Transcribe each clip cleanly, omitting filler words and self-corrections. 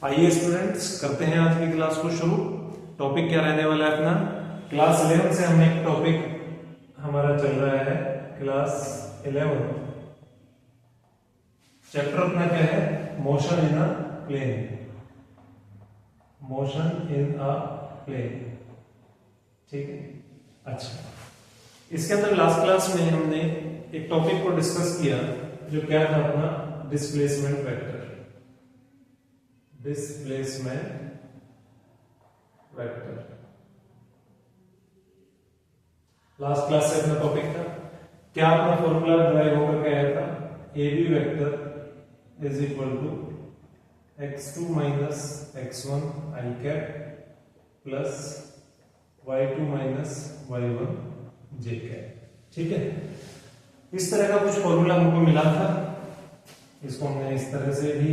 आइए स्टूडेंट्स, करते हैं आज की क्लास को शुरू। टॉपिक क्या रहने वाला है अपना? क्लास 11 से हम एक टॉपिक हमारा चल रहा है क्लास 11। चैप्टर अपना क्या है? Motion in a plane. Motion in a plane, ठीक है। अच्छा, इसके अंदर लास्ट क्लास में हमने एक टॉपिक को डिस्कस किया जो क्या था अपना? Displacement vector. Displacement vector last class से अपना टॉपिक था क्या? अपना फॉर्मूला ड्राइव होकर के आया था, A B vector is equal to x2 minus x1 I cap plus y2 minus y1 J cap, ठीक है। इस तरह का कुछ फॉर्मूला हमको मिला था, इसको हमने इस तरह से भी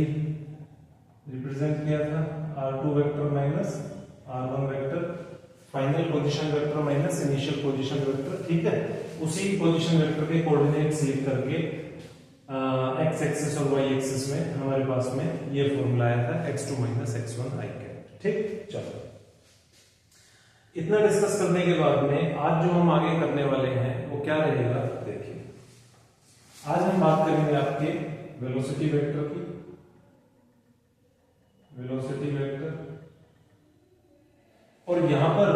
रिप्रेजेंट किया था, r2 vector minus r1 vector, final position vector minus initial position vector, ठीक है। उसी पोजीशन वेक्टर के कोऑर्डिनेट्स लिख करके x एक्सिस और y एक्सिस में हमारे पास में ये फॉर्मूला आया था x2 minus x1 I cap, ठीक। चलो, इतना डिस्कस करने के बाद में आज जो हम आगे करने वाले हैं वो क्या रहेगा? देखिए, आज हम बात करेंगे आपके वेलोसिटी वेक्टर की। वेलोसिटी वेक्टर, और यहां पर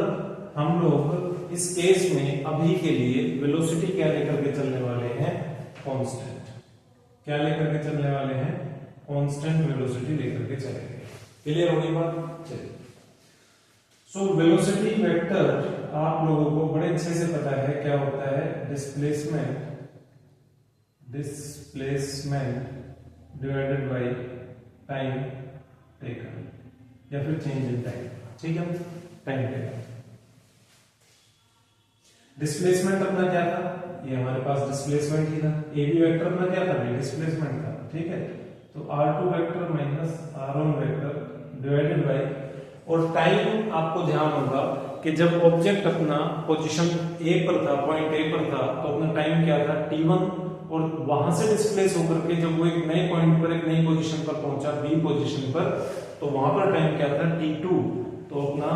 हम लोग इस केस में अभी के लिए वेलोसिटी क्या लेकर के चलने वाले हैं? कांस्टेंट। क्या लेकर के चलने वाले हैं? कांस्टेंट वेलोसिटी लेकर के चलेंगे। क्लियर होगी बात? चलिए, सो वेलोसिटी वेक्टर आप लोगों को बड़े अच्छे से पता है क्या होता है? Displacement divided by time taken, या फिर चेंज इन टाइम, ठीक है। Time taken. डिस्प्लेसमेंट अपना क्या था? ये हमारे पास डिस्प्लेसमेंट ही था। ए बी वेक्टर अपना क्या था? डिस्प्लेसमेंट था, ठीक है। तो r2 vector minus r1 vector divided by, और टाइम आपको ध्यान होगा कि जब ऑब्जेक्ट अपना पोजीशन ए पर था, पॉइंट ए पर था, तो अपना टाइम क्या था? t1, और वहां से डिस्प्लेस होकर के जब वो एक नए पॉइंट पर, एक नई पोजीशन पर पहुंचा, बी पोजीशन पर, तो वहां पर टाइम क्या था? t2। तो अपना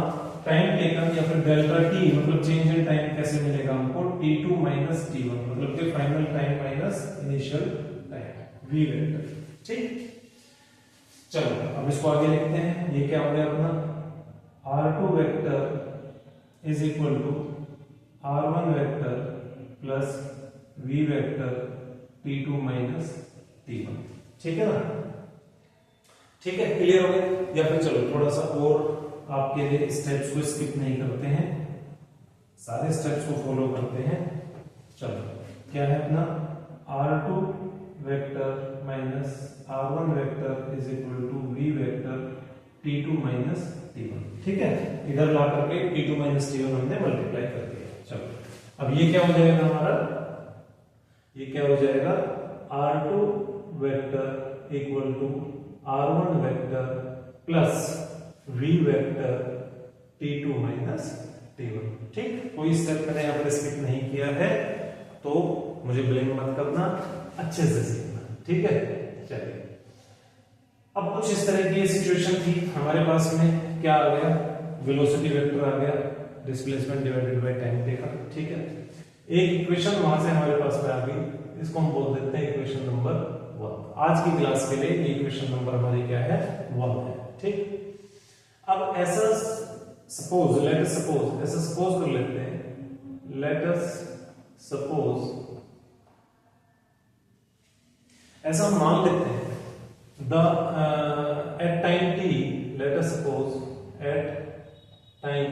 टाइम टेकन या फिर डेल्टा टी, मतलब चेंज इन टाइम कैसे मिलेगा हमको? t2 माइनस t1, मतलब कि final time minus initial time, v vector, ठीक। चलो, अब इसको आगे लिखते हैं। ये क्या हो गया अपना? r2 vector is equal to r1 vector plus v vector t2 minus t1, ठीक है ना? ठीक है, क्लियर हो गया? या फिर चलो थोड़ा सा और आपके लिए स्टेप्स को स्किप नहीं करते हैं, सारे स्टेप्स को फॉलो करते हैं। चलो, क्या है अपना? r2 vector minus r1 vector is equal to v vector t2 minus t1, ठीक है। इधर ला करके t2 माइनस t1 हमने मल्टीप्लाई कर दिया। चलो, अब ये क्या हो जाएगा हमारा? ये क्या हो जाएगा? r2 vector equal to r1 vector plus v vector t2 minus t1, ठीक। कोई स्टेप मैंने यहाँ पर स्किप नहीं किया है, तो मुझे ब्लेम मत करना, अच्छे से सीखना, ठीक है। चलिए, अब कुछ इस तरह की सिचुएशन थी हमारे पास में, क्या आ गया? वेलोसिटी वेक्टर आ गया, displacement divided by time taken, ठीक है। एक इक्वेशन वहां से हमारे पास में आ गई, इसको हम बोल देते हैं इक्वेशन नंबर 1। आज की क्लास के लिए ये इक्वेशन नंबर हमारी क्या है? 1 है, ठीक। अब ऐसा सपोज, ऐसा सपोज कर लेते हैं, लेट अस सपोज, ऐसा मान लेते हैं, the at time t, let us suppose at time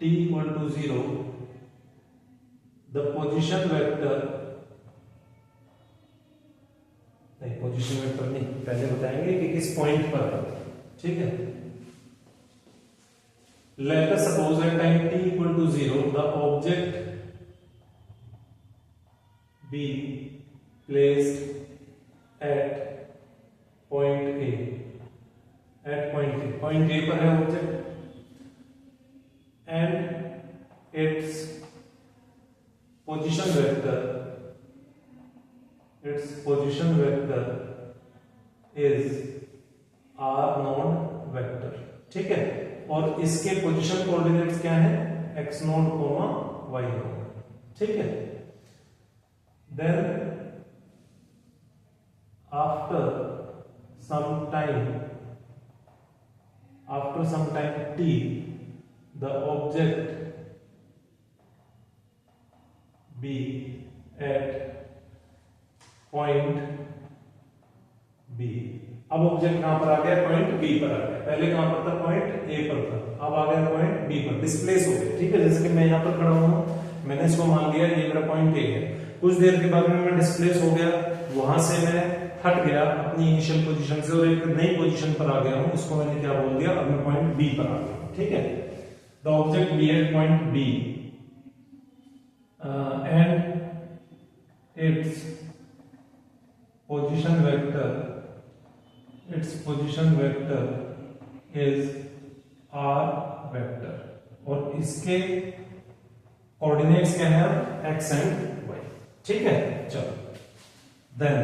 t equal to 0, the position vector, नहीं पोजीशन वेक्टर नहीं, पहले बताएंगे कि किस पॉइंट पर है, ठीक है। Let us suppose at time t equal to 0, the object be placed at point A. At point A, point A पर है object, and its position vector is r0 ठीक है, और इसके पोजीशन कोऑर्डिनेट्स क्या है, x0, y0, ठीक है। Then after some time t, the object be at point B। अब ऑब्जेक्ट कहां पर आ गया, पॉइंट B पर आ गया। पहले कहां पर था, पॉइंट A पर था, अब आ गया पॉइंट B पर, डिस्प्लेस हो गया, ठीक है। जैसे कि मैं यहां पर खड़ा हूं, मैंने इसको मान लिया ये मेरा पॉइंट A है, कुछ देर के बाद में मैं डिस्प्लेस हो गया, वहां से मैं हट गया अपनी इनिशियल पोजीशन से और एक नई पोजीशन पर आ गया हूं, इसको मैंने क्या बोल दिया, अब मैं पॉइंट B पर आ गया, ठीक है। The object be at point B and its position vector is r vector, और इसके कोऑर्डिनेट्स क्या है, x एंड y, ठीक है। चलो देन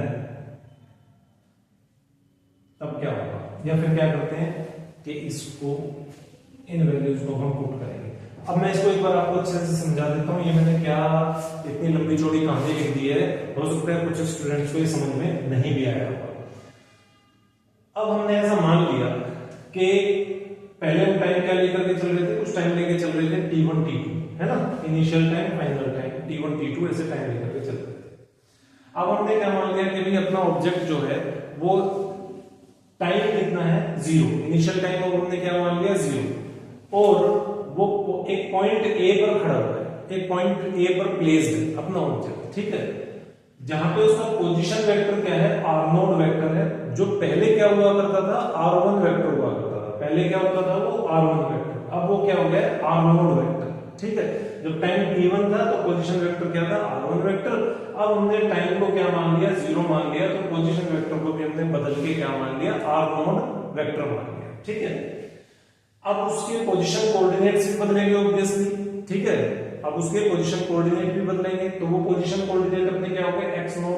तब क्या होगा, या फिर क्या करते हैं कि इसको, इन वैल्यूज को हम पुट करेंगे। अब मैं इसको एक बार आपको अच्छे से समझा देता हूं, ये मैंने क्या इतनी लंबी चौड़ी कहानी लिख दी है, हो सकता है कुछ स्टूडेंट्स को ये समझ में नहीं भी आया होगा। अब हमने ऐसा मान लिया कि पहले हम टाइम क्या लेकर के चल रहे थे, कुछ टाइम लेके चल रहे थे t1 t2, है ना, initial time, final time, t1 t2 ऐसे टाइम लेकर के चल रहे थे। अब हमने क्या मान लिया कि भाई अपना ऑब्जेक्ट जो है वो टाइम कितना है, 0, इनिशियल टाइम को हमने क्या मान लिया, 0, और वो एक पॉइंट A पर खड़ा हुआ है, एक पॉइंट A पर प्लेस्ड है अपना ऑब्जेक्ट, ठीक है, जहां पे उसका पोजीशन वेक्टर क्या है, r0 वेक्टर है, जो पहले क्या हुआ करता था, r1 वेक्टर हुआ करता था, पहले क्या होता था वो r1 वेक्टर, अब वो क्या हो गया, r0 वेक्टर, ठीक है। जब टाइम t1 था तो पोजीशन वेक्टर क्या था, r1 वेक्टर, अब हमने टाइम को क्या मान लिया, 0 मान लिया, तो पोजीशन वेक्टर को भी हमने बदल के क्या मान लिया, r0 वेक्टर मान लिया, ठीक है। अब उसके पोजीशन कोऑर्डिनेट्स भी बदलेंगे ऑब्वियसली, ठीक है, अब उसके पोजीशन कोऑर्डिनेट भी बदलेंगे, तो वो पोजीशन कोऑर्डिनेट अपने क्या हो गए, x0,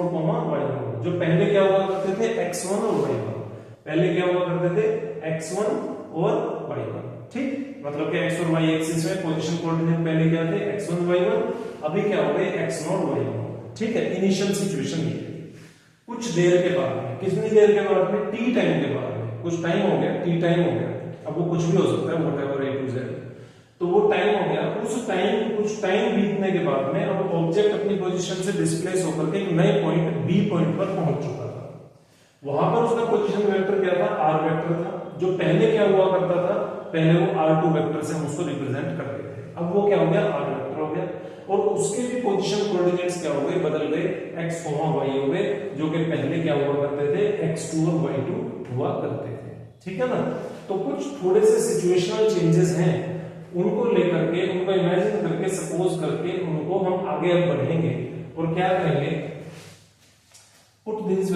y0, जो पहले क्या हुआ करते थे, x1 और y1, पहले क्या हुआ करते थे, x1 और y1, ठीक, मतलब कि x और y एक्सिस में पोजीशन कोऑर्डिनेट पहले क्या थे, x1 y1, अभी क्या हो गए, x0 y0, ठीक है। इनिशियल सिचुएशन ये, कुछ देर के बाद में, कितनी देर के बाद में, t टाइम के बाद में, कुछ टाइम हो गया, t टाइम हो गया, अब वो कुछ भी हो सकता है, व्हाटएवर A to Z, तो वो टाइम हो गया, उस टाइम, कुछ टाइम बीतने के बाद में अब ऑब्जेक्ट अपनी पोजीशन से डिस्प्लेस होकर के एक नए पॉइंट B पॉइंट पर पहुंच चुका था, वहां पर उसका पोजीशन वेक्टर क्या था, r वेक्टर था, जो पहले क्या हुआ करता था, पहले वो r2 वेक्टर से हम उसको रिप्रेजेंट करते थे, अब वो क्या हो गया, r वेक्टर हो गया, और उसके भी पोजीशन कोऑर्डिनेट्स क्या हो गए, बदल गए, x, y हो गए, जो कि पहले क्या हुआ करते थे, x2 और y2 हुआ करते थे, ठीक है ना। तो कुछ थोड़े से सिचुएशनल चेंजेस हैं, उनको लेकर के, उनको इमेजिन करके, सपोज करके, उनको हम आगे अब बढ़ेंगे और क्या करेंगे, put these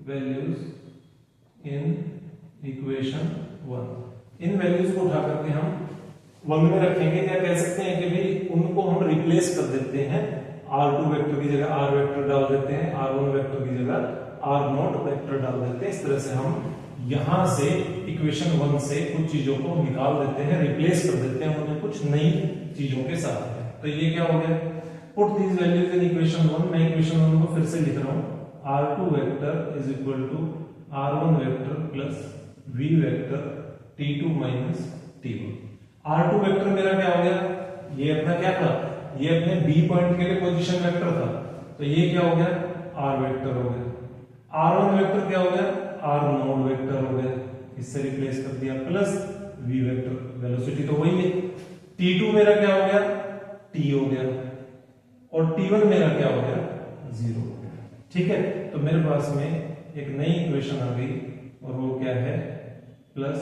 values in equation 1, in values को उठा करके हम 1 में रखेंगे, या कह सकते हैं कि भाई उनको हम रिप्लेस कर देते हैं, r2 वेक्टर की जगह r वेक्टर डाल देते हैं, r1 वेक्टर की जगह r0 वेक्टर डाल देते हैं, इस तरह से हम यहां से इक्वेशन 1 से कुछ चीजों को निकाल देते हैं, रिप्लेस कर देते हैं उन्हें कुछ नई चीजों के साथ। तो ये क्या हो गया, put these values in equation 1, मैं इक्वेशन 1 को फिर से लिख रहा हूं, r2 vector is equal to r1 vector plus v vector t2 minus t1। r2 vector मेरा क्या हो गया, ये अपना क्या था, ये अपने b पॉइंट के लिए पोजीशन वेक्टर था, तो ये क्या हो गया, r वेक्टर हो गया, r1 वेक्टर क्या हो गया, r0 वेक्टर हो गया, इससे रिप्लेस कर दिया, प्लस v वेक्टर, वेलोसिटी तो वही है, t2 मेरा क्या हो गया, t हो गया, और t1 मेरा क्या हो गया, 0 हो गया, ठीक है। तो मेरे पास में एक नई इक्वेशन आ गई, और वो क्या है, प्लस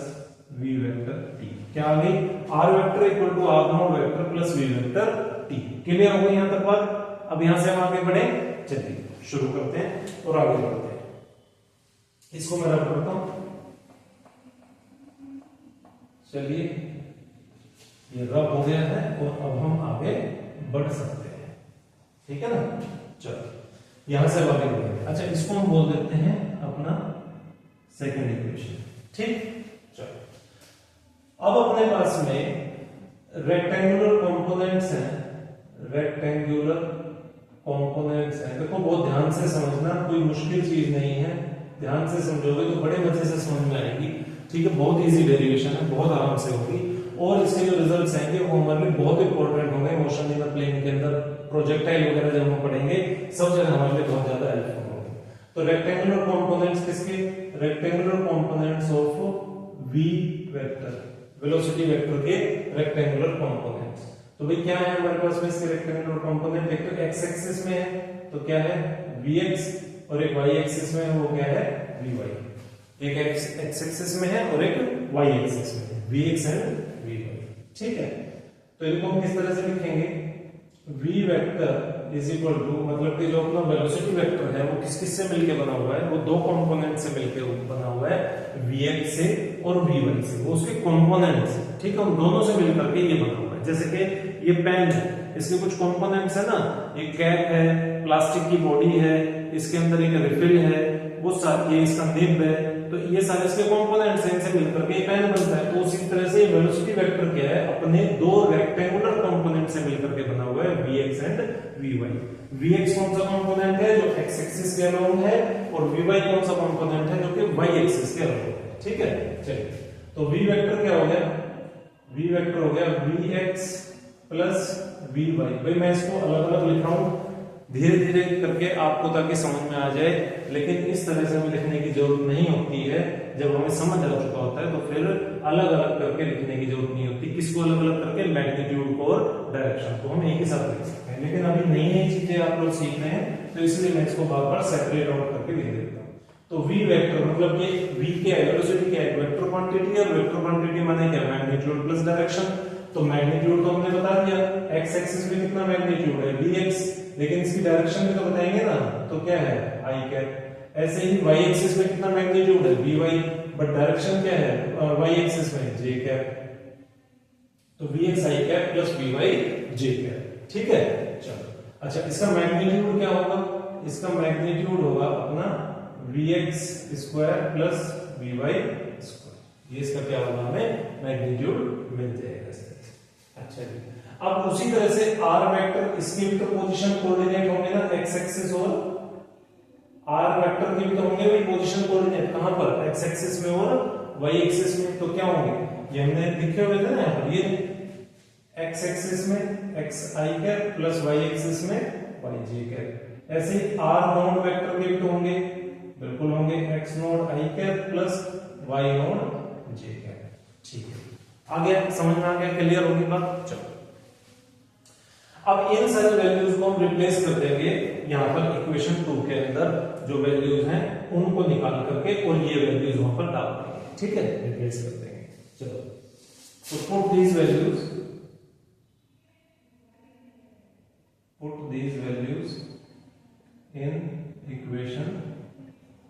v वेक्टर t, क्या आ गई, r vector equal to r0 vector plus v vector t। Clear हो गई यहां तक बात। अब यहां से हम आगे बढ़े, चलिए शुरू करते हैं और आगे बढ़ते हैं। इसको मैं रख करता हूं, चलिए ये रब हो गया है, और अब हम आगे बढ़ सकते हैं, ठीक है ना। चलो यहां से आगे बढ़ेंगे। अच्छा, इसको हम बोल देते हैं अपना सेकंड इक्वेशन। ठीक, चलो अब अपने पास में रेक्टेंगुलर कंपोनेंट्स हैं, रेक्टेंगुलर कंपोनेंट्स हैं। देखो बहुत ध्यान से समझना, कोई मुश्किल चीज नहीं है, ध्यान से समझोगे तो बड़े मजे से समझ में आएगी। ठीक है, बहुत इजी डेरिवेशन है, बहुत आराम से होगी और इसके जो रिजल्ट्स आएंगे वो हमारे लिए बहुत इंपॉर्टेंट होंगे। मोशन इन द प्लेन के अंदर प्रोजेक्टाइल वगैरह जब हम पढ़ेंगे सब जगह हमारे लिए बहुत ज्यादा हेल्पफुल होंगे। तो रेक्टेंगुलर कंपोनेंट्स किसके? Rectangular components of v vector, velocity vector के रेक्टेंगुलर कंपोनेंट्स। तो भाई क्या है हमारे पास में इसके रेक्टेंगुलर कंपोनेंट? एक तो x एक्सिस में है तो क्या है vx, और एक y एक्सिस में है वो क्या है vy। एक x एक्सिस में है और एक y एक्सिस में है vx एंड vy। ठीक है, तो इनको हम किस तरह से लिखेंगे? v vector is equal to, मतलब कि जो अपना वेलोसिटी वेक्टर है वो किस किस से मिलके बना हुआ है? वो दो कंपोनेंट से मिलके बना हुआ है, vx से और vy से, वो उसके कंपोनेंट्स। ठीक है, उन दोनों से मिलकर के ये बना हुआ है। जैसे कि ये पेन है, इसके कुछ कंपोनेंट्स है ना, एक कैप है, प्लास्टिक की बॉडी है, इसके अंदर एक रिफिल है, वो ये इसका निब है, तो ये सारे इसके कंपोनेंट्स हैं, इनसे मिलकर के पेन बनता है। तो उसी तरह से वेलोसिटी वेक्टर क्या है? अपने दो रेक्टेंगुलर कंपोनेंट से मिलकर के बना हुआ है, vx एंड vy। vx कौन सा कंपोनेंट है? जो x एक्सिस के अराउंड है, और vy कौन सा कंपोनेंट है? जो कि y एक्सिस के अराउंड है। ठीक है, चलिए तो v वेक्टर क्या हो गया? v वेक्टर हो गया vx प्लस vy। भाई मैं इसको अलग अलग लिख रहा हूं धीरे धीरे करके आपको, ताकि समझ में आ जाए, लेकिन इस तरह से हमें लिखने की जरूरत नहीं होती है। जब हमें समझ आ चुका होता है तो फिर अलग अलग करके लिखने की जरूरत नहीं होती। किसको अलग अलग करके? मैग्नीट्यूड को और डायरेक्शन को हम एक ही साथ लिख सकते हैं। लेकिन अभी नई नई चीजें आप लोग सीख रहे हैं तो इसलिए मैं इसको बार बार सेपरेट आउट करके लिख देता हूँ। तो v वेक्टर मतलब ये v क्या है? वेलोसिटी क्या है? वेक्टर क्वांटिटी, और वेक्टर क्वांटिटी माने क्या? Magnitude plus direction. तो मैग्नीट्यूड तो हमने बता दिया, x एक्सिस में कितना मैग्नीट्यूड है? vx, लेकिन इसकी डायरेक्शन भी तो बताएंगे ना, तो क्या है? i cap. ऐसे ही y एक्सिस में कितना मैग्नीट्यूड है? vy, बट डायरेक्शन क्या है y एक्सिस में? j cap. तो vx i cap plus vy j cap. ठीक है, चलो अच्छा, इसका मैग्नीट्यूड क्या होगा? इसका मैग्नीट्यूड होगा अपना vx square plus vy square. ये इसका क्या होगा? हमें मैग्नीट्यूड मिल जाएगा इस तरह से। अच्छा जी, अब उसी तरह से r वेक्टर, इसके भी तो पोजीशन कोऑर्डिनेट होंगे ना, x एक्सिस और r वेक्टर के भी तो होंगे भाई पोजीशन कोऑर्डिनेट। कहां पर? x एक्सिस में और y एक्सिस में। तो क्या होंगे? ये हमने लिखे हुए थे ना यहाँ पर, ये x एक्सिस में xi cap plus y axis में yj कैप। ऐसे ही r नोड वेक्टर के भी तो होंगे, बिल्कुल होंगे, x node i cap plus y node j cap. ठीक है, आगे समझ में आ गया? क्लियर होगी बात? चलो अब इन सारे वैल्यूज को हम रिप्लेस कर देंगे यहाँ पर इक्वेशन 2 के अंदर। जो वैल्यूज हैं उनको निकाल करके और ये वैल्यूज वहां पर डाल देंगे। ठीक है, रिप्लेस कर देंगे। चलो तो put these values in equation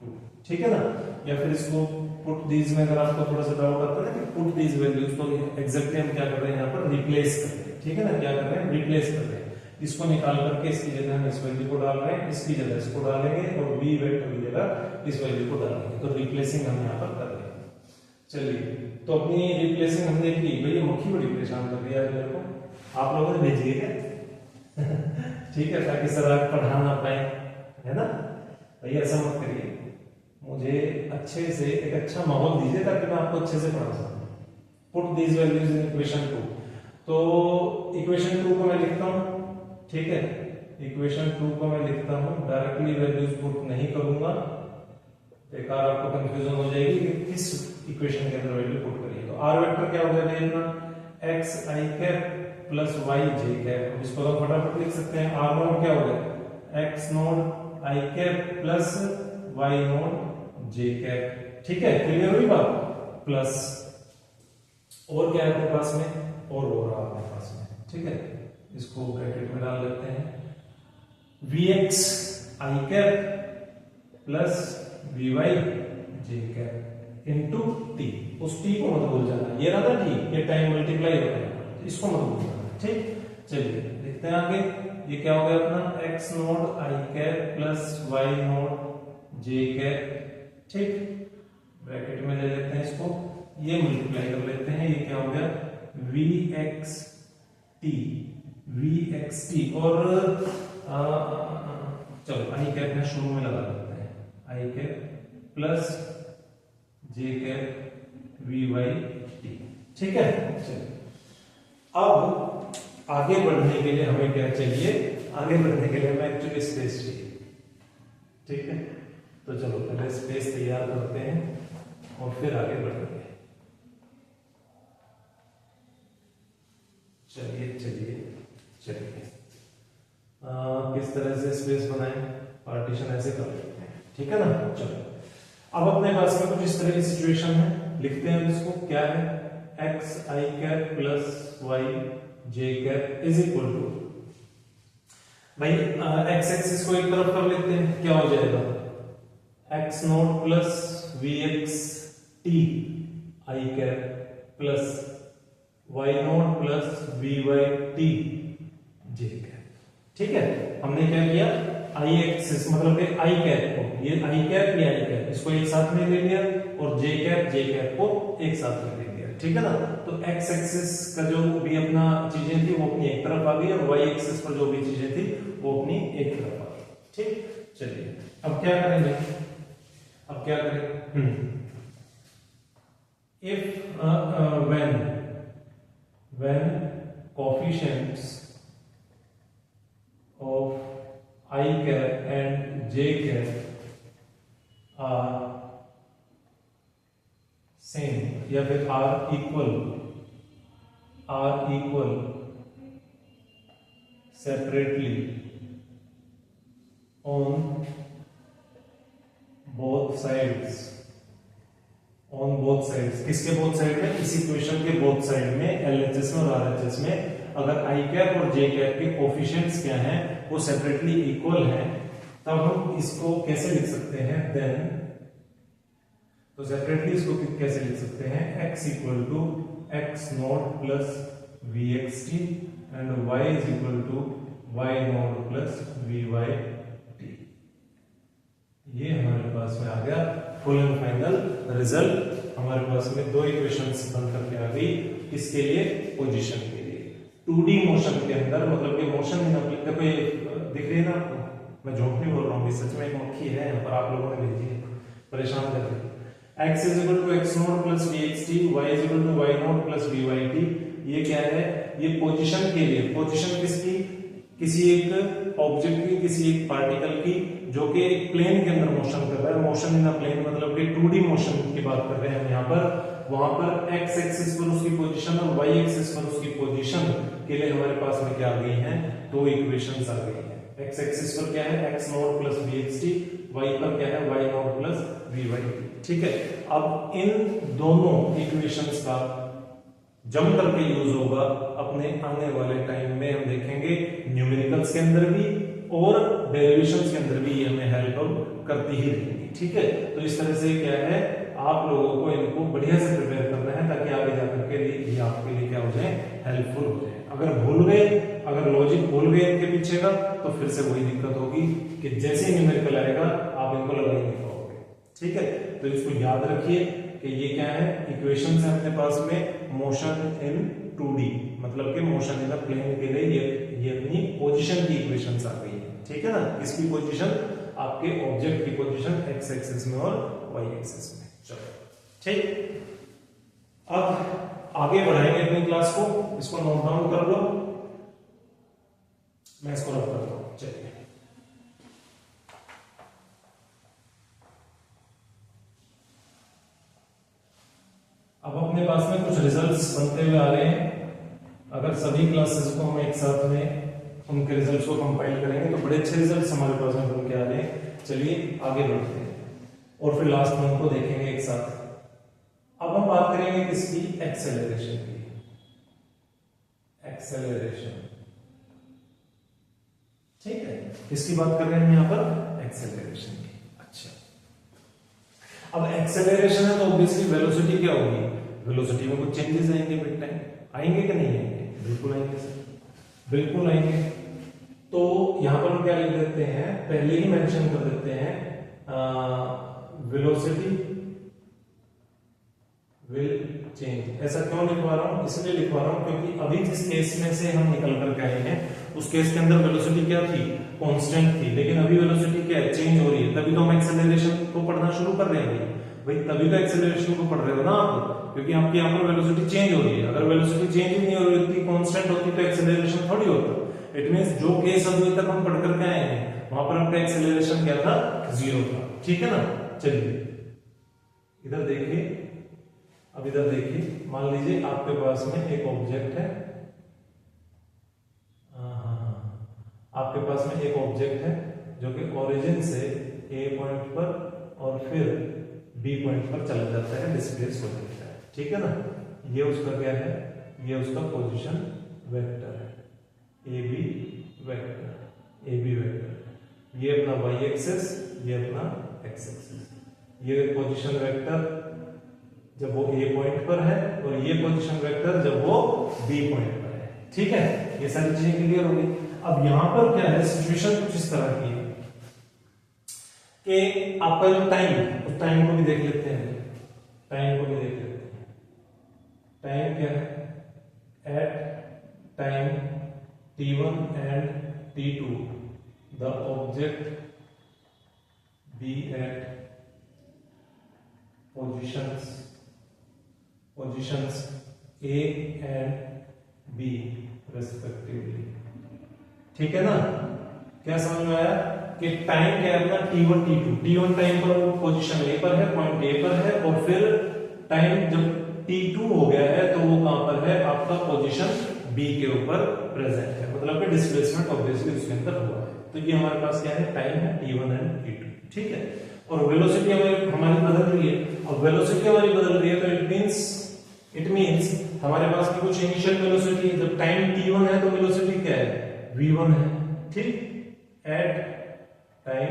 2। ठीक है ना, या फिर इसको पुट दीज में, अगर आपको थोड़ा सा डाउट आता है ना कि पुट दीज वैल्यूज, तो एग्जैक्टली हम क्या कर रहे हैं यहाँ पर? रिप्लेस कर रहे हैं। ठीक है ना, क्या कर रहे हैं? रिप्लेस कर रहे हैं। इसको निकाल करके इसकी जगह हम इस वैल्यू को डाल रहे हैं, इसकी जगह इसको डालेंगे, और v वेक्टर की जगह इस वैल्यू को डालेंगे। तो रिप्लेसिंग हम यहाँ पर कर रहे हैं। चलिए, तो अपनी रिप्लेसिंग हमने की। भाई ये मक्खी बड़ी परेशान कर रही है मेरे को, आप लोगों ने भेजी है ठीक है, ताकि सर आप पढ़ा ना पाए, है ना। भैया ऐसा मत करिए, मुझे अच्छे से एक अच्छा माहौल दीजिए ताकि मैं आपको अच्छे से पढ़ा सकूं। Put these values in equation 2। तो इक्वेशन 2 को मैं लिखता हूं। ठीक है, इक्वेशन 2 को मैं लिखता हूं, डायरेक्टली वैल्यूज पुट नहीं करूंगा, बेकार आपको कंफ्यूजन हो जाएगी कि किस इक्वेशन के अंदर वैल्यू पुट करिए। तो r वेक्टर क्या हो गया अपना? x i cap plus y j cap. इसको हम फटाफट लिख सकते हैं। r नोड क्या हो गया? x node i cap plus y node j cap. ठीक है, क्लियर हुई बात? प्लस और क्या है अपने पास में? और रहा अपने पास में। ठीक है, इसको ब्रैकेट में डाल देते हैं, vx i cap plus vy j cap into t। उस t को मत भूल जाना, ये रहा था t, ये टाइम मल्टीप्लाई होता है, इसको मत भूल जाना। ठीक, चलिए देखते हैं आगे। ये क्या हो गया अपना? x node i cap plus y node j cap. ठीक, ब्रैकेट में ले लेते हैं इसको, ये मल्टीप्लाई कर लेते हैं, ये क्या हो गया VXT और चलो आई कैप में शुरू में लगा देते हैं, आई cap plus j cap VYT, ठीक है। चलिए अब आगे बढ़ने के लिए हमें क्या चाहिए, आगे बढ़ने के लिए हमें एक्चुअली स्पेस चाहिए, ठीक है। तो चलो पहले स्पेस तैयार करते हैं और फिर आगे बढ़ेंगे। चलिए चलिए चलिए किस तरह से स्पेस बनाएं, पार्टीशन ऐसे कर लेते हैं, ठीक है ना। चलो अब अपने पास में कुछ इस तरह की सिचुएशन है, लिखते हैं इसको, क्या है x I cap plus y j cap is equal to, भाई x एक्सिस को एक तरफ कर लेते हैं, क्या हो जाएगा x naught plus VXT I cap plus y naught plus VYT j cap, ठीक है। हमने क्या किया, I एक्सिस मतलब कि I कैप को, ये I कैप ये I कैप इसको एक साथ में ले लिया और j कैप को एक साथ में ले लिया, ठीक है ना। तो x एक्सिस का जो भी अपना चीजें थी वो अपनी एक तरफ आ गई और y एक्सिस पर जो भी चीजें थी वो अपनी एक तरफ आ गई, ठीक। चलिए अब क्या करेंगे, अब क्या करें, if when coefficients of I cap and j cap are same या फिर are equal separately on both sides, किसके बोथ साइड में, इस इक्वेशन के बोथ साइड में LHS में और RHS में अगर I कैप और J कैप के कोफिशिएंट्स क्या हैं वो सेपरेटली इक्वल हैं, तब हम इसको कैसे लिख सकते हैं, देन तो सेपरेटली इसको कैसे लिख सकते हैं, x equal to x naught plus VXT and y is equal to y naught plus VYT। ये हमारे पास में आ गया फुल एंड फाइनल रिजल्ट। हमारे पास में दो इक्वेशंस बन करके आ गई, किसके लिए, पोजीशन के लिए। 2D मोशन के अंदर मतलब कि मोशन इन एप्लीकेबल दिख रही है ना आपको, मैं झूठ नहीं बोल रहा हूँ, सच में एक मक्खी है यहाँ पर, आप लोगों ने भेजी है, परेशान कर रही है। x is equal to x naught plus VXT, y is equal to y naught plus VYT। ये क्या है, ये पोजीशन के लिए, पोजीशन किसकी, किसी एक ऑब्जेक्ट की, किसी एक पार्टिकल की जो कि एक प्लेन के अंदर मोशन कर रहा है, मोशन इन अ प्लेन मतलब कि 2D मोशन की बात कर रहे हैं हम यहाँ पर। वहां पर x एक्सिस पर उसकी पोजीशन और y एक्सिस पर उसकी पोजीशन के लिए हमारे पास में क्या आ गई हैं, दो इक्वेशंस आ गई हैं। x एक्सिस पर क्या है x naught plus VXT, y पर क्या है y नॉट प्लस VYT, ठीक है। अब इन दोनों इक्वेशंस का जम करके यूज होगा अपने आने वाले टाइम में, हम देखेंगे न्यूमेरिकल्स के अंदर भी और डेरिवेशंस के अंदर भी ये हमें हेल्प करती ही रहेगी, ठीक है। तो इस तरह से क्या है, आप लोगों को इनको बढ़िया से प्रिपेयर करना है ताकि आगे जाकर के ये आपके लिए क्या हो जाए, हेल्पफुल हो जाए। अगर भूल गए, अगर लॉजिक भूल गए इनके पीछे का, तो फिर से वही दिक्कत होगी कि जैसे ही न्यूमेरिकल आएगा आप इनको लगा ही नहीं पाओगे, ठीक है। तो इसको याद रखिए कि ये क्या है, इक्वेशन है अपने पास में मोशन इन 2D मतलब कि मोशन इन द प्लेन के लिए ये अपनी पोजीशन की इक्वेशंस आ गई है, ठीक है ना। इसकी पोजीशन आपके ऑब्जेक्ट की पोजीशन x एक्सिस में और y एक्सिस में। चलो ठीक, अब आगे बढ़ाएंगे अपनी क्लास को, इसको नोट डाउन कर लो, मैं इसको रख करता हूं। चलिए अब अपने पास में कुछ रिजल्ट्स बनते हुए आ रहे हैं। अगर सभी क्लासेस को हम एक साथ में उनके रिजल्ट्स को कंपाइल करेंगे तो बड़े अच्छे रिजल्ट्स हमारे पास में बन के आ रहे हैं। चलिए आगे बढ़ते हैं और फिर लास्ट में उनको देखेंगे एक साथ। अब हम बात करेंगे किसकी, एक्सेलरेशन की। एक्सेलरेशन, ठीक है, किसकी बात कर रहे हैं यहाँ पर, एक्सेलरेशन की। अच्छा, अब एक्सेलरेशन है तो ऑब्वियसली वेलोसिटी क्या होगी, वेलोसिटी में कुछ चेंजेस आएंगे विद टाइम, आएंगे कि नहीं आएंगे, बिल्कुल आएंगे सर, बिल्कुल आएंगे। तो यहां पर हम क्या लिख देते हैं, पहले ही मेंशन कर देते हैं वेलोसिटी ऐसा क्यों लिखवा रहा हूँ? इसलिए लिखवा रहा हूँ क्योंकि अभी जिस केस में से हम निकल करके आए हैं उस केस के अंदर वेलोसिटी क्या थी? कांस्टेंट थी, लेकिन अभी वेलोसिटी क्या है? चेंज हो रही है। तभी तो हम एक्सेलरेशन को पढ़ना शुरू कर रहे हैं भाई, तभी तो एक्सेलरेशन को पढ़ रहे हो ना आप, क्योंकि आपकी यहाँ पर वेलोसिटी चेंज हो रही है। अगर वेलोसिटी चेंज ही नहीं हो रही होती, कांस्टेंट होती, तो एक्सेलरेशन थोड़ी होता। इट मींस जो केस अभी तक हम पढ़ करके आए हैं वहां पर आपका एक्सेलरेशन क्या था? 0 था। ठीक है ना? चलिए इधर देखिए, अब इधर देखिए, मान लीजिए आपके पास में एक ऑब्जेक्ट है, आपके पास में एक ऑब्जेक्ट है जो कि ओरिजिन से ए पॉइंट पर और फिर बी पॉइंट पर चला जाता है, डिस्प्लेस हो जाता है। ठीक है ना? ये उसका क्या है? ये उसका पोजीशन वेक्टर है, A B vector, A B vector. ये अपना वाई एक्सिस, ये अपना एक्स एक्सिस। ये पोजीशन वेक्टर जब वो ए पॉइंट पर है और ये पोजीशन वेक्टर जब वो बी पॉइंट पर है। ठीक है? ये सारी चीजें क्लियर हो गई। अब यहां पर क्या है? सिचुएशन कुछ इस तरह की है कि आपका जो टाइम है उस टाइम को भी देख लेते हैं, टाइम को भी देख लेते हैं। टाइम क्या है? At time t1 and t2 the object be at positions A and B respectively। ठीक है ना? क्या समझ में आया कि टाइम क्या है अपना? t1 t2। t1 टाइम पर वो पोजीशन A पर है, पॉइंट A पर है, और फिर टाइम जब t2 हो गया है तो वो कहां पर है? आपका पोजीशन B के ऊपर प्रेजेंट है, मतलब कि डिस्प्लेसमेंट ऑब्वियसली उसके अंदर हुआ है। तो ये हमारे पास क्या है? टाइम है t1 एंड t2। ठीक है? और वेलोसिटी हमारी बदल रही है। अब वेलोसिटी हमारी बदल रही है तो इट मींस हमारे पास की कुछ इनिशियल वेलोसिटी है। जब टाइम t1 है तो वेलोसिटी क्या है? v1 है। ठीक? At time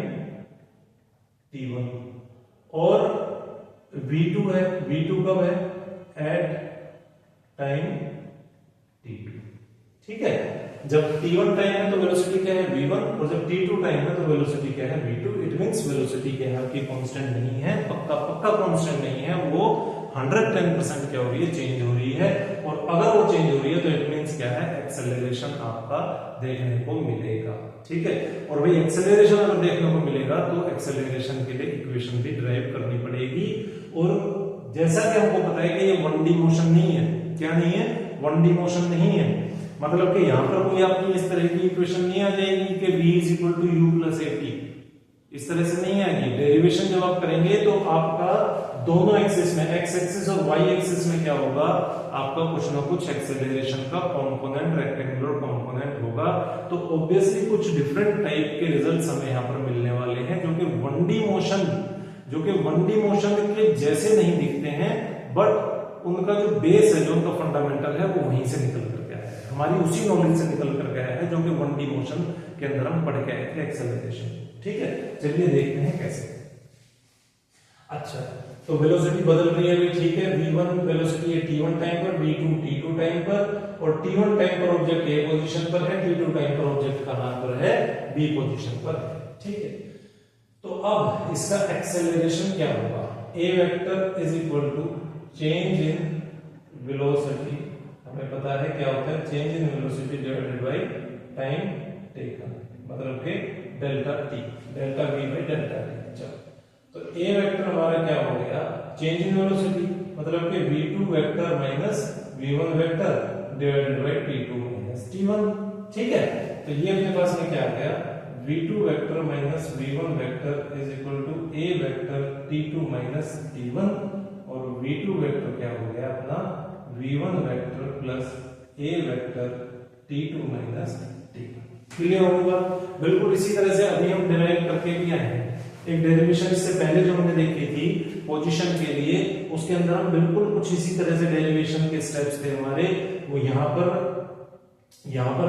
t1। और v2 है, v2 कब है? At time t2। ठीक है? जब t1 टाइम है तो वेलोसिटी क्या है? v1, और जब t2 टाइम है तो वेलोसिटी क्या है? v2। इट मींस वेलोसिटी क्या है? आपकी कांस्टेंट नहीं है, पक्का कांस्टेंट नहीं है, वो 110% क्या हो रही है? चेंज हो रही है। और अगर वो चेंज हो रही है तो इट मींस क्या है? एक्सेलरेशन आपका देखने को मिलेगा। ठीक है? और भाई एक्सेलरेशन अगर देखने को मिलेगा तो एक्सेलरेशन के लिए इक्वेशन भी ड्राइव करनी पड़ेगी। और जैसा कि हमको पता है कि ये 1D मोशन नहीं है। क्या नहीं है? 1D मोशन नहीं है। मतलब कि यहां पर कोई आपकी इस तरह की इक्वेशन नहीं आ जाएगी कि v is equal to u plus a t, इस तरह से नहीं आएगी। डेरिवेशन जब आप करेंगे तो आपका दोनों एक्सिस में, एक्स एक्सिस और वाई एक्सिस में क्या होगा? आपका कुछ ना कुछ एक्सेलरेशन का कंपोनेंट, रेक्टेंगुलर कंपोनेंट होगा। तो ऑब्वियसली कुछ डिफरेंट टाइप के रिजल्ट्स हमें यहाँ पर मिलने वाले हैं जो कि 1D मोशन के जैसे नहीं दिखते हैं, बट उनका जो बेस है, जो उनका फंडामेंटल है, वो वहीं से निकल करके आया है, हमारी उसी नॉलेज से निकल करके आया है जो कि 1D मोशन के अंदर हम पढ़ के आए थे, एक्सेलरेशन। ठीक है? चलिए देखते हैं कैसे। अच्छा, तो वेलोसिटी बदल रही है, ठीक है। v1 वेलोसिटी है t1 टाइम पर, v2 t2 टाइम पर, और t1 टाइम पर ऑब्जेक्ट a पोजीशन पर है, t2 टाइम पर ऑब्जेक्ट कहां पर है? b पोजीशन पर है। ठीक है? तो अब इसका एक्सेलरेशन क्या होगा? a vector is equal to change in velocity, हमें पता है क्या होता है? Change in velocity divided by time taken, मतलब कि delta t, delta v by delta t। चलो, तो a वेक्टर हमारा क्या हो गया? चेंज इन वेलोसिटी, मतलब कि v2 vector minus v1 vector divided by t2 minus t1। ठीक है? तो ये अपने पास में क्या आ गया? v2 vector minus v1 vector is equal to a vector t2 minus t1, और v2 वेक्टर क्या हो गया अपना? v1 vector plus a vector t2 minus t1। Clear होगा? बिल्कुल इसी तरह से अभी हम डिराइव करके भी आए हैं। एक डेरिवेशन इससे पहले जो हमने देखी थी पोजीशन के लिए, उसके अंदर हम बिल्कुल कुछ इसी तरह से डेरिवेशन के स्टेप्स थे हमारे। वो यहाँ पर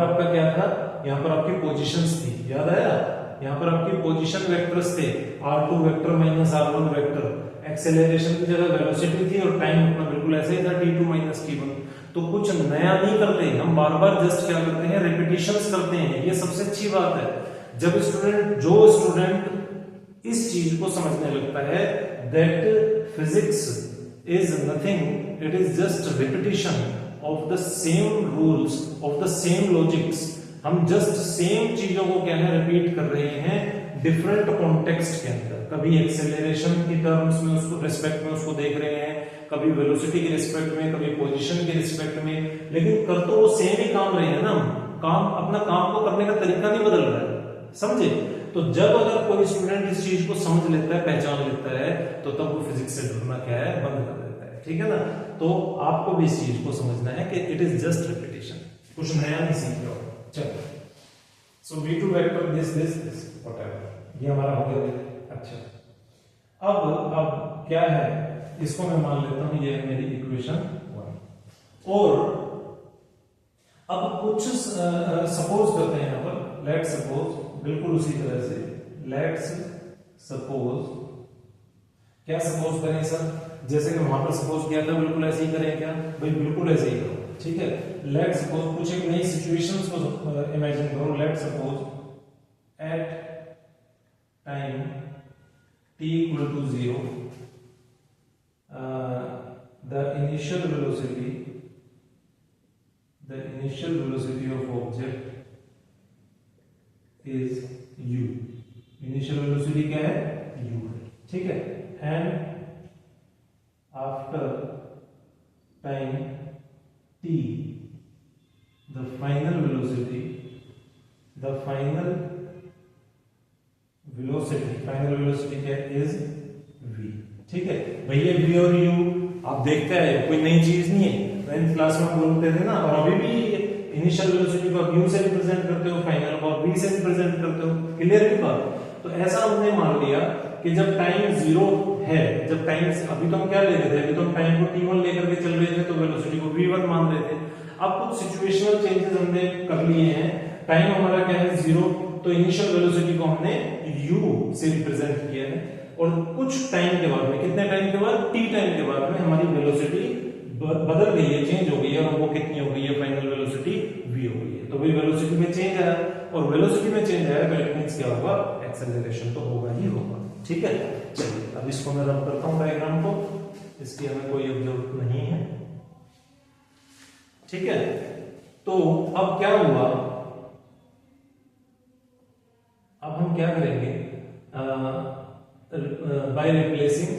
आपका क्या था? यहाँ पर आपकी पोजीशंस थी, याद आया? यहाँ पर आपकी पोजीशन वेक्टर्स थे, r2 vector minus r1 vector, acceleration की जगह वेलोसिटी थी, और टाइम अपना बिल्कुल ऐसे ही था, t2 माइनस t1। तो कुछ नया नहीं करते हम, बार बार जस्ट क्या करते हैं? रिपीटिशंस करते हैं। ये सबसे अच्छी बात है। जब स्टूडेंट इस चीज को समझने लगता है that physics is nothing, it is just repetition of the same rules, of the same logics. हम जस्ट सेम चीजों को क्या है रिपीट कर रहे हैं डिफरेंट कॉन्टेक्स्ट के अंदर। कभी एक्सेलरेशन की टर्म्स में उसको रिस्पेक्ट में उसको देख रहे हैं, कभी वेलोसिटी के रिस्पेक्ट में, कभी पोजीशन के रिस्पेक्ट में, लेकिन कर तो वो सेम ही काम रहे हैं ना। काम अपना काम को करने का तरीका नहीं बदल रहा है, समझे। तो जब अगर कोई स्टूडेंट इस चीज को समझ लेता है, पहचान लेता है, तो तब वो फिजिक्स से ढूंढना क्या है बंद कर देता है, ठीक है ना। तो आपको भी इस चीज को समझना है कि इट इज जस्ट रिपीटिशन, कुछ नया नहीं सीख रहे हो। चलो, सो v2 वेक्टर दिस व्हाटएवर, ये हमारा हो गया। अच्छा, अब क्या है, इसको मैं मान लेता हूं ये है मेरी इक्वेशन 1। और अब कुछ सपोज करते हैं यहां पर, लेट्स सपोज, बिल्कुल उसी तरह से लेट्स सपोज, क्या सपोज करें सर, जैसे कि वहां पर सपोज किया था बिल्कुल ऐसे ही करें क्या भाई, बिल्कुल ऐसे ही करो, ठीक है। लेट्स सपोज कुछ एक नई सिचुएशंस को इमेजिन करो। Let's suppose at time t equal to 0 the initial velocity of object is u। Initial velocity क्या है, u है, ठीक है। And after time t the final velocity क्या is v, ठीक है। भैया v और u आप देखते हैं कोई नई चीज नहीं है, 9th क्लास में बोलते थे ना, और अभी भी इनिशियल वेलोसिटी को आप u से रिप्रेजेंट करते हो, फाइनल को आप v से रिप्रेजेंट करते हो, क्लियर है बात। तो ऐसा हमने मान लिया कि जब टाइम 0 है, जब टाइम, अभी तो हम क्या ले रहे थे, अभी तो हम टाइम को t1 लेकर के चल रहे थे, तो वेलोसिटी को v1 मान रहे थे। अब कुछ सिचुएशनल चेंजेस हमने कर लिए हैं, टाइम हमारा क्या है 0, तो इनिशियल वेलोसिटी को हमने u से रिप्रेजेंट किया है, और कुछ टाइम के बाद में, कितने टाइम के बाद, t टाइम के बाद में हमारी वेलोसिटी बदल गई है, चेंज हो गई है, और वो कितनी हो गई है, फाइनल वेलोसिटी v हो गई है। तो भाई वेलोसिटी में चेंज आया, और वेलोसिटी में चेंज आया तो इट मींस क्या होगा, एक्सेलरेशन तो होगा ही होगा, ठीक है। चलिए अब इसको मैं रब करता हूं डायग्राम को, इसकी हमें कोई अब जरूरत नहीं है, ठीक है। तो अब क्या हुआ, अब हम क्या करेंगे, by replacing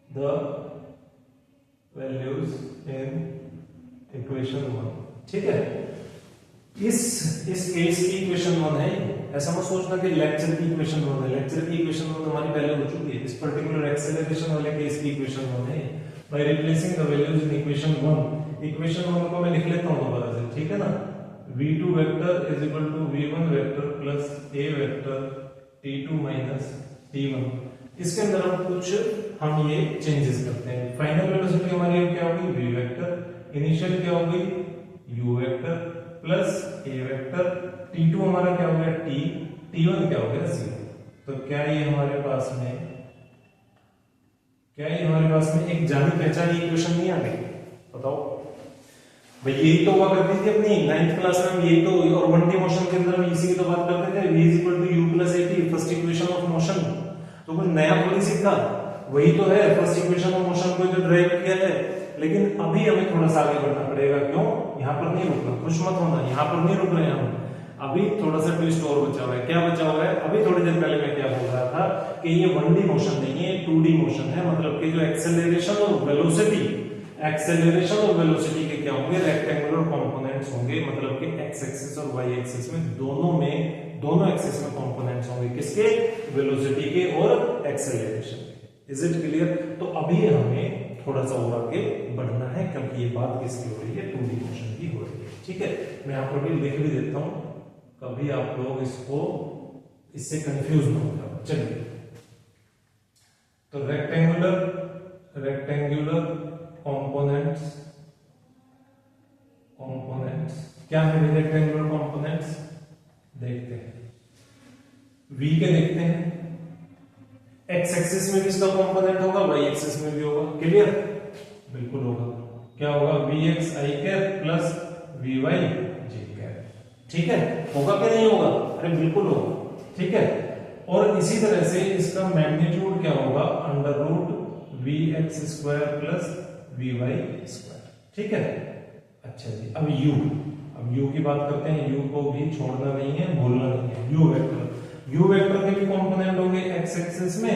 the values in equation 1, ठीक है। इस केस की इक्वेशन 1 है, ऐसा मत सोचना कि लेक्चर की इक्वेशन 1 है, लेक्चर की इक्वेशन 1 हमारी पहले हो चुकी है, इस पर्टिकुलर एक्सेलरेशन वाले केस की इक्वेशन 1 है। By replacing the values in equation 1, equation 1 को मैं लिख लेता हूं दोबारा से, ठीक है ना। v2 vector is equal to v1 vector plus a vector t2 minus t1। इसके अंदर हम ये चेंजेस करते हैं। फाइनल वेलोसिटी हमारी क्या होगी, v वेक्टर, इनिशियल क्या होगी, u vector plus a vector, t2 हमारा क्या हो गया t, t1 क्या हो गया 0। तो क्या ये हमारे पास में एक जानी पहचानी इक्वेशन नहीं आ गई, बताओ भाई। यही तो हुआ करती थी अपनी 9th क्लास में, हम यही तो, और 1D मोशन के अंदर हम इसी की तो बात करते थे, v is equal to u plus at, first equation of motion. तो कुछ नया थोड़ी सीखा, वही तो है, फर्स्ट इक्वेशन ऑफ मोशन को जो ड्राइव किया है। लेकिन अभी हमें थोड़ा सा आगे बढ़ना पड़ेगा, क्यों, यहाँ पर नहीं रुकना, खुश मत होना, यहाँ पर नहीं रुक रहे हैं हम, अभी थोड़ा सा ट्विस्ट और बचा हुआ है। क्या बचा हुआ है, अभी थोड़ी देर पहले मैं क्या बोल रहा था कि ये 1D मोशन नहीं है, 2D मोशन है। मतलब कि जो एक्सेलरेशन और वेलोसिटी के क्या होंगे, रेक्टेंगुलर कंपोनेंट्स होंगे। मतलब कि एक्स एक्सिस और वाई एक्सिस में दोनों एक्सिस में कंपोनेंट्स होंगे, किसके, वेलोसिटी के और एक्सेलरेशन के। Is it clear. तो अभी हमें थोड़ा सा और आगे बढ़ना है, क्योंकि ये बात किसकी हो रही है, 2D मोशन की हो रही है, ठीक है। मैं यहाँ पर भी लिख भी देता हूं, कभी आप लोग इससे कंफ्यूज ना हो जाओ। चलिए, तो रेक्टेंगुलर कंपोनेंट्स क्या है, रेक्टेंगुलर कंपोनेंट्स देखते हैं, v के देखते हैं, x एक्सिस में भी इसका कंपोनेंट होगा, y एक्सिस में भी होगा, क्लियर, बिल्कुल होगा। क्या होगा, vx i cap plus vy j cap, ठीक है। होगा कि नहीं होगा, अरे बिल्कुल होगा, ठीक है। और इसी तरह से इसका मैग्नीट्यूड क्या होगा, under root v x square plus v y square, ठीक है। अच्छा जी, अब यू की बात करते हैं। यू को भी छोड़ना नहीं है, भूलना नहीं है। यू वेक्टर के भी कंपोनेंट होंगे एक्स एक्सिस में,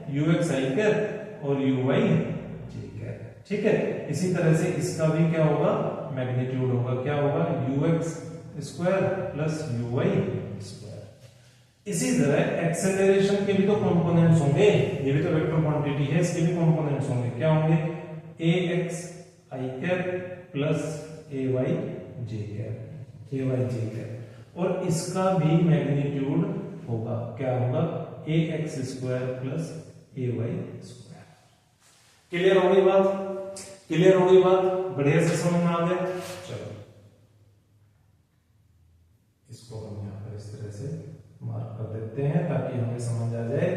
यू एक्स आई कैप और यू वाई जे कैप, ठीक है। इसी तरह से इसका भी क्या होगा, मैग्नीट्यूड होगा, क्या होगा, u x square plus u y square. इसी तरह एक्सेलरेशन के भी तो कंपोनेंट्स होंगे, ये भी तो वेक्टर क्वांटिटी है, इसके भी कंपोनेंट्स होंगे, क्या होंगे, ए x i cap plus a y j cap, a y j cap. और इसका भी मैग्नीट्यूड होगा, क्या होगा, ए x square plus a Y square. Clear हो गई बात, क्लियर हो गई बात, बढ़िया से समझ में आ गया। चलो इसको हम यहां पर इस तरह से मार्क कर देते हैं ताकि हमें समझ आ जाए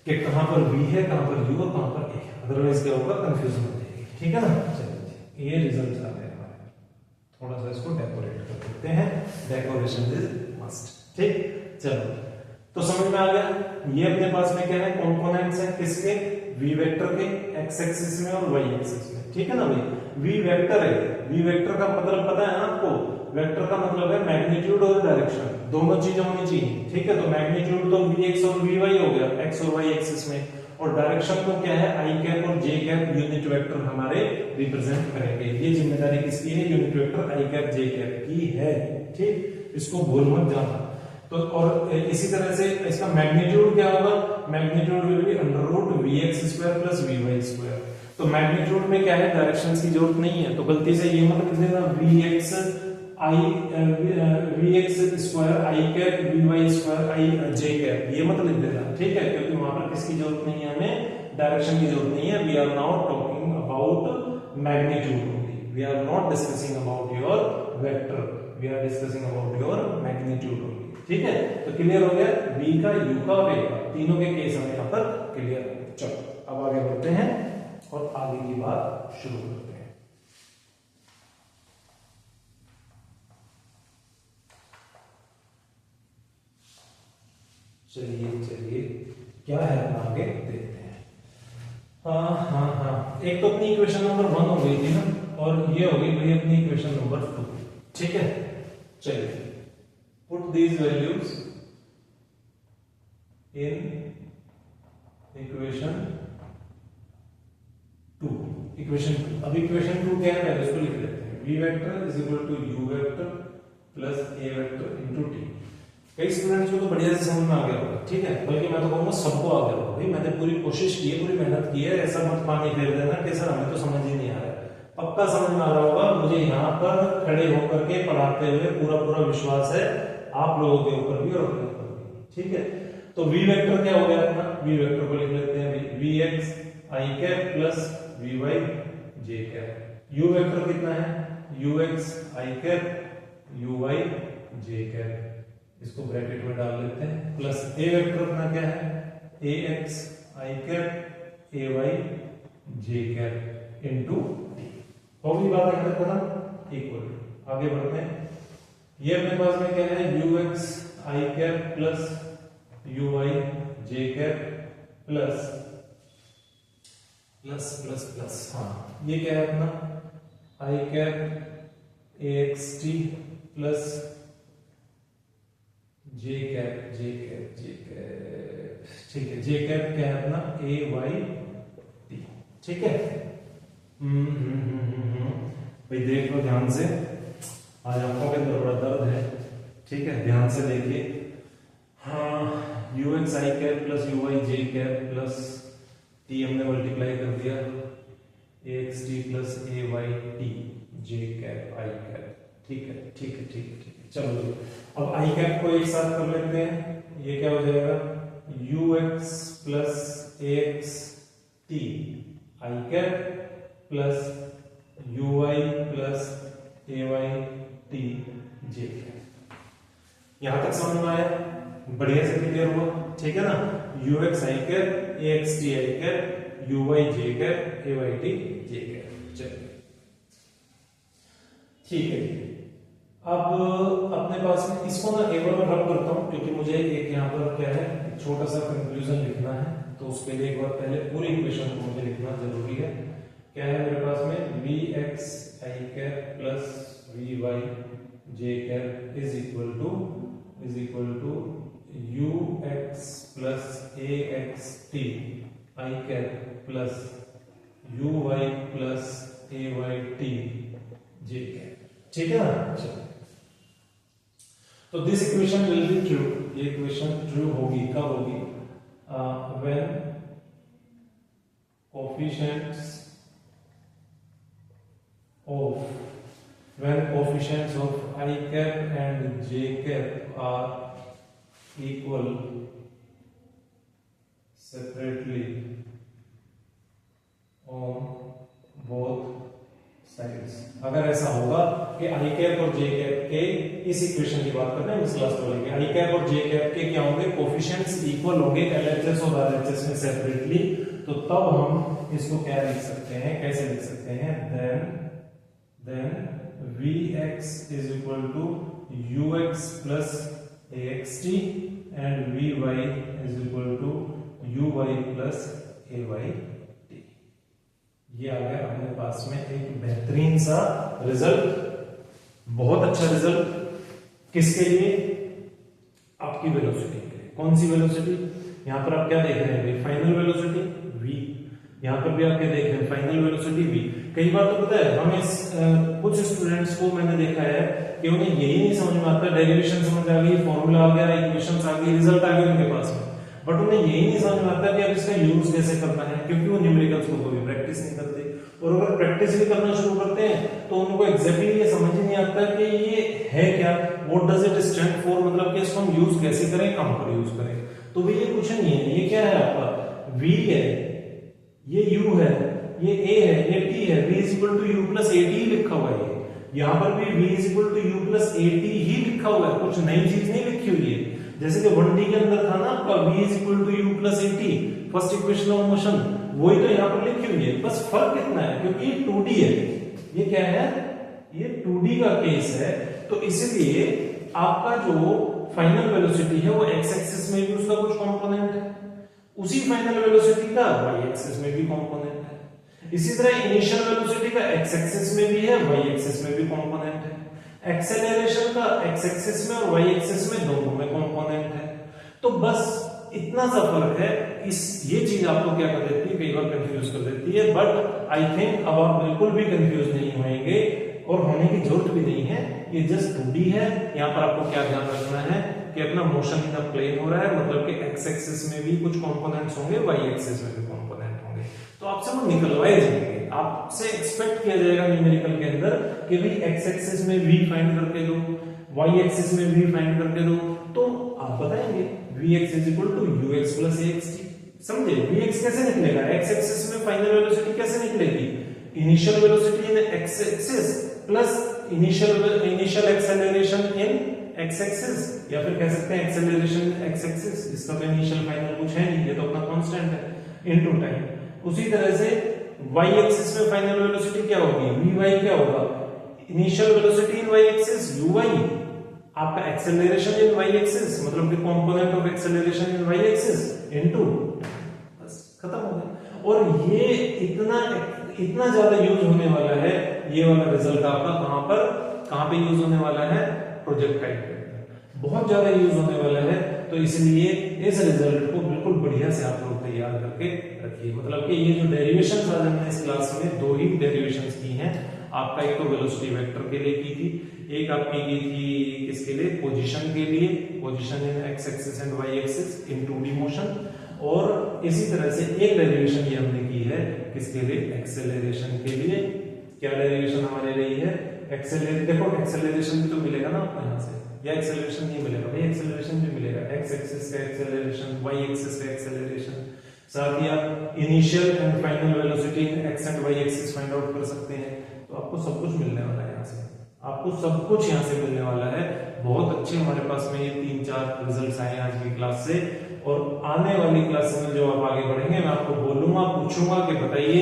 कि कहां पर बी है, कहां पर यू और कहां पर ए है, अदरवाइज क्या होगा, कंफ्यूजन हो जाएगी, ठीक है ना। चलिए ये रिजल्ट आ गए हमारे, थोड़ा सा इसको डेकोरेट कर देते हैं, डेकोरेशन इज मस्ट, ठीक। चलो तो समझ में आ गया, ये अपने पास में क्या है, कंपोनेंट्स हैं किसके, वी वेक्टर के, एक्स एक्सिस में और वाई एक्सिस में, ठीक है ना भाई। वी वेक्टर है, वी वेक्टर का मतलब पता है ना आपको, वेक्टर का मतलब है मैग्नीट्यूड और डायरेक्शन, दोनों चीजें होनी चाहिए, ठीक है। तो मैग्नीट्यूड तो वी एक्स और वी वाई हो गया, एक्स और वाई एक्सिस में, और डायरेक्शन तो क्या है, आई कैप और जे कैप यूनिट वेक्टर हमारे रिप्रेजेंट करेंगे। ये जिम्मेदारी किसकी है, यूनिट वेक्टर आई कैप जे कैप की है, ठीक, इसको भूल मत जाना। तो और इसी तरह से इसका मैग्नीट्यूड क्या होगा, magnitude will be under root v x square plus v y square. तो मैग्नीट्यूड में क्या है, डायरेक्शंस की जरूरत नहीं है, तो गलती से ये मत लिख देना v x square i cap v y square i j cap, ये मत लिख देना, ठीक है, क्योंकि वहां पर किसकी जरूरत नहीं है, हमें डायरेक्शन की जरूरत नहीं है। We are now talking about magnitude only, we are not discussing about your vector, we are discussing about your magnitude only, ठीक है। तो क्लियर हो गया, v का, u का और a का, तीनों के केस हमें यहां पर क्लियर है। चलो अब आगे बढ़ते हैं और आगे की बात शुरू करते हैं। चलिए क्या है आगे देखते हैं। हाँ, एक तो अपनी इक्वेशन नंबर 1 हो गई थी ना, और ये हो गई भाई अपनी इक्वेशन नंबर 2, ठीक है। चलिए put these values in equation 2, equation 2। अब इक्वेशन 2 क्या है, पहले इसको लिख लेते हैं, v vector is equal to u vector plus a vector into t। कई स्टूडेंट्स को तो बढ़िया से समझ में आ गया होगा, ठीक है, बल्कि मैं तो कहूंगा सबको आ गया होगा। भाई मैंने पूरी कोशिश की है, पूरी मेहनत की है, ऐसा मत पानी फेर देना कि सर हमें तो समझ ही नहीं आ रहा है। पक्का समझ में आ रहा होगा, मुझे यहाँ पर खड़े होकर के पढ़ाते हुए पूरा विश्वास है आप लोगों के ऊपर भी और अपने ऊपर भी, ठीक है। तो v वेक्टर क्या हो गया अपना, v वेक्टर को लिख लेते हैं v x i cap plus v y j cap. u vector कितना है, u x i cap u y j cap, इसको ब्रैकेट में डाल लेते हैं, प्लस a वेक्टर अपना क्या है, a x i cap a y j cap into t। होगी बात यहां तक खत्म, इक्वल। आगे बढ़ते हैं, ये अपने पास में क्या है, u x i cap plus u y j cap plus plus plus plus, हाँ ये क्या है अपना i cap a x t plus j cap ठीक है, जे कैप क्या है अपना ए वाई टी, ठीक है। भाई देख लो ध्यान से, आज आंखों के अंदर बड़ा दर्द है, ठीक है, ध्यान से देखिए। हाँ, u x i cap plus u y j cap plus t हमने मल्टीप्लाई कर दिया, a x t plus a y t j cap i cap, ठीक है। चलो अब आई कैप को एक साथ कर लेते हैं, ये क्या हो जाएगा, u x plus a x t i cap plus u y plus a y t j cap. यहां तक समझ में आया, बढ़िया से क्लियर हुआ, ठीक है ना। U x i cap a x t i cap u y j cap a y t j cap. चलिए ठीक है, अब अपने पास में इसको ना एक बार रब करता हूं, क्योंकि मुझे एक यहाँ पर क्या है छोटा सा कंक्लूजन लिखना है, तो उसके लिए एक बार पहले पूरी इक्वेशन को मुझे लिखना जरूरी है। क्या है मेरे पास में, v x i cap plus v y j cap is equal to u x plus a x t i cap plus u y plus a y t j cap. ठीक है ना? चलो, तो this equation will be true. ये equation true होगी, कब होगी? When coefficients of i cap and j cap are equal separately on both sides. अगर ऐसा होगा कि आई कैप और जे कैप के, इस इक्वेशन की बात कर रहे हैं इस लास्ट वाले के, आई कैप और जे कैप के क्या होंगे, कोफिशिएंट्स इक्वल होंगे एलएचएस और आरएचएस में सेपरेटली, तो तब हम इसको क्या लिख सकते हैं, कैसे लिख सकते हैं, then Vx is equal to Ux plus AXT and Vy is equal to Uy plus AYT। ये आ गया अपने पास में एक बेहतरीन सा रिजल्ट, बहुत अच्छा रिजल्ट। किसके लिए? आपकी वेलोसिटी के लिए। कौन सी वेलोसिटी? यहां पर आप क्या देख रहे हैं, फाइनल वेलोसिटी v। यहां पर भी आप क्या देख रहे हैं, फाइनल वेलोसिटी v। कई बार तो पता है हमें कुछ स्टूडेंट्स को मैंने देखा है कि उन्हें यही नहीं समझ में आता, डेरिवेशन समझ आ गई, फॉर्मूला आ गया, इक्वेशंस आ गई, रिजल्ट आ गया उनके पास में, बट उन्हें यही नहीं समझ में आता कि अब इसका यूज कैसे करना है, क्योंकि वो न्यूमेरिकल्स को कभी प्रैक्टिस नहीं करते। और अगर प्रैक्टिस भी करना शुरू करते हैं तो उनको एग्जैक्टली ये समझ ही नहीं आता कि ये है क्या, what does it stand for, मतलब कि इसको हम यूज कैसे करें, कहां पर यूज करें। तो ये कुछ नहीं है, ये क्या है आपका v है, ये u है, ये a है, ये t है, v is equal to u plus at लिखा हुआ है। यहाँ पर भी v is equal to u plus at ही लिखा हुआ है, कुछ नई चीज नहीं लिखी हुई है। जैसे कि 1D के अंदर था ना आपका v is equal to u plus at, first equation of motion, वही तो यहाँ पर लिखी हुई है, बस फर्क कितना है, क्योंकि ये 2D है, ये क्या है, ये 2D का केस है, तो इसलिए आपका जो फाइनल वेलोसिटी है वो x एक्सिस में भी उसका कुछ कंपोनेंट है, उसी फाइनल वेलोसिटी का y एक्सिस में भी कंपोनेंट है। इसी तरह इनिशियल वेलोसिटी का x एक्सिस में भी है, y एक्सिस में भी कंपोनेंट है। एक्सेलरेशन का x एक्सिस में और y एक्सिस में दोनों में कंपोनेंट है। तो बस इतना सा फर्क है, ये चीज आपको क्या कर देती है, कई बार कंफ्यूज कर देती है, बट आई थिंक अब आप बिल्कुल भी कंफ्यूज नहीं होंगे और होने की जरूरत भी नहीं है। ये जस्ट 2D है। यहाँ पर आपको क्या ध्यान रखना है कि अपना मोशन इन द प्लेन हो रहा है, मतलब कि x एक्सिस में भी कुछ कंपोनेंट्स होंगे, y एक्सिस में भी कंपोनेंट होंगे, तो आपसे वो निकलवाए जाएंगे। आपसे एक्सपेक्ट किया जाएगा न्यूमेरिकल के अंदर कि भाई x एक्सिस में v फाइंड करके दो, y एक्सिस में v फाइंड करके दो, तो आप बताएंगे vx is equal to ux plus axt। समझे? vx कैसे निकलेगा, x एक्सिस में फाइनल वेलोसिटी कैसे निकलेगी, initial velocity in x axis plus initial acceleration in x axis, या फिर कह सकते हैं एक्सेलरेशन इन x एक्सिस, इसका तो इनिशियल फाइनल कुछ है नहीं, ये तो अपना कांस्टेंट है, इनटू टाइम। उसी तरह से y एक्सिस में फाइनल वेलोसिटी क्या होगी, vy क्या होगा, इनिशियल वेलोसिटी इन y एक्सिस uy, आपका एक्सेलरेशन इन y एक्सिस मतलब कि component of acceleration in y axis into, बस खत्म हो गया। और ये इतना ज्यादा यूज होने वाला है, ये वाला रिजल्ट आपका कहां पे यूज होने वाला है, प्रोजेक्टाइल पे बहुत ज्यादा यूज होने वाला है। तो इसलिए इस रिजल्ट को बिल्कुल बढ़िया से आप लोग तैयार करके रखिए। मतलब कि ये जो डेरिवेशंस आज हमने इस क्लास में दो ही डेरिवेशंस की हैं, आपका एक तो वेलोसिटी वेक्टर के लिए की थी, एक आपकी की थी किसके लिए, पोजीशन के लिए, position in x axis and y axis in 2D motion, और इसी तरह से एक डेरिवेशन ये हमने की है किसके लिए, एक्सेलरेशन के लिए। क्या डेरिवेशन हमारे रही है, देखो एक्सेलरेशन भी तो मिलेगा ना आपको यहाँ से, या एक्सेलरेशन नहीं मिलेगा भाई, एक्सेलरेशन भी मिलेगा, x एक्सिस का एक्सेलरेशन, y एक्सिस का एक्सेलरेशन, साथ ही आप initial and final velocity in x and y axis find out कर सकते हैं। तो आपको सब कुछ मिलने वाला है यहाँ से। आपको सब कुछ यहाँ से मिलने वाला है। बहुत अच्छे हमारे पास में ये 3-4 रिजल्ट्स आए आज की क्लास से, और आने वाली क्लास में जो आप आगे बढ़ेंगे मैं आपको बोलूंगा, पूछूंगा कि बताइए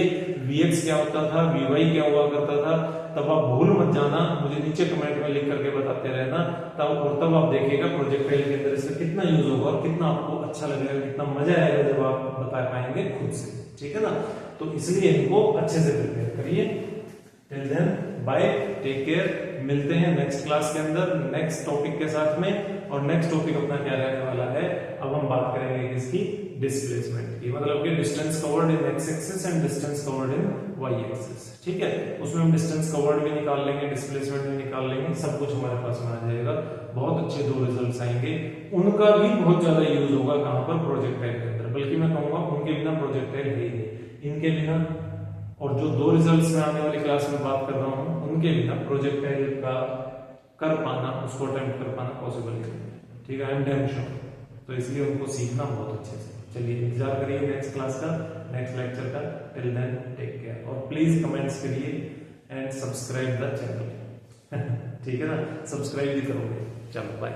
Vx क्या होता था, Vy क्या हुआ करता था। तब आप भूल मत जाना, मुझे नीचे कमेंट में लिख करके बताते रहना। तब आप देखिएगा प्रोजेक्टाइल के अंदर इसका कितना यूज होगा और कितना आपको अच्छा लगेगा, कितना मजा आएगा जब आप बता पाएंगे खुद से, ठीक है ना। तो इसलिए इनको अच्छे से प्रिपेयर करिए। Till then bye, take care, मिलते हैं नेक्स्ट क्लास के अंदर नेक्स्ट टॉपिक के साथ में। और नेक्स्ट टॉपिक अपना क्या रहने वाला है, अब हम बात करेंगे इसकी डिस्प्लेसमेंट की, मतलब कि distance covered in x axis and distance covered in y axis, ठीक है। उसमें हम डिस्टेंस कवर्ड भी निकाल लेंगे, डिस्प्लेसमेंट भी निकाल लेंगे, सब कुछ हमारे पास में आ जाएगा। बहुत अच्छे 2 रिजल्ट्स आएंगे, उनका भी बहुत ज्यादा यूज होगा कहां पर, प्रोजेक्टाइल के अंदर। बल्कि मैं कहूंगा उनके बिना प्रोजेक्टाइल है ही नहीं, इनके बिना, और जो 2 रिजल्ट्स में आने वाली क्लास में बात कर रहा हूं उनके बिना प्रोजेक्टाइल का कर पाना, उसको अटेम्प्ट कर पाना पॉसिबल नहीं है, ठीक है, आई एम डैम श्योर। तो इसलिए उनको सीखना बहुत अच्छे से। चलिए इंतजार करिए नेक्स्ट क्लास का, नेक्स्ट लेक्चर का। टिल देन टेक केयर, और प्लीज कमेंट्स करिए एंड सब्सक्राइब द चैनल ठीक है ना, सब्सक्राइब भी करोगे। चलो बाय।